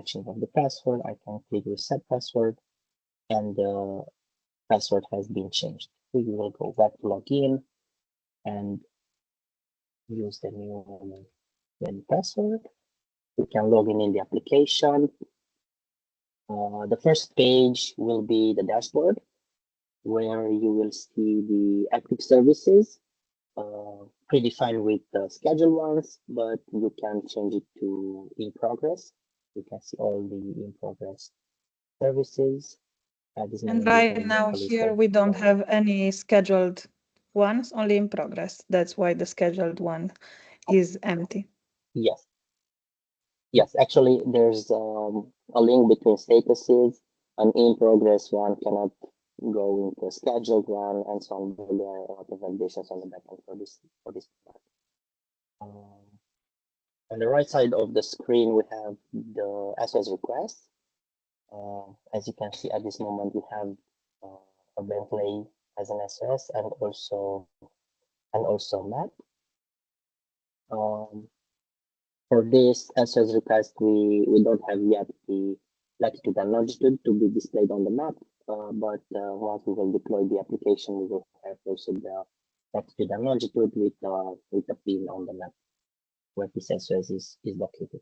change of the password, I can click reset password, and the password has been changed. We will go back to login and use the new password. We can log in the application. The first page will be the dashboard, where you will see the active services predefined with the scheduled ones, but you can change it to in progress. You can see all the in progress services. And right now here we don't have any scheduled ones, only in progress. That's why the scheduled one is empty. Yes. Yes, actually, there's a link between statuses. An in progress one cannot go into a scheduled one, and so on. There are a lot of validations on the backend for this part. On the right side of the screen, we have the SOS request. As you can see at this moment, we have a Bentley as an SOS and also map. For this SOS request, we don't have yet the latitude and longitude to be displayed on the map, but once we will deploy the application, we will have also the latitude and longitude with a pin on the map where this SOS is located.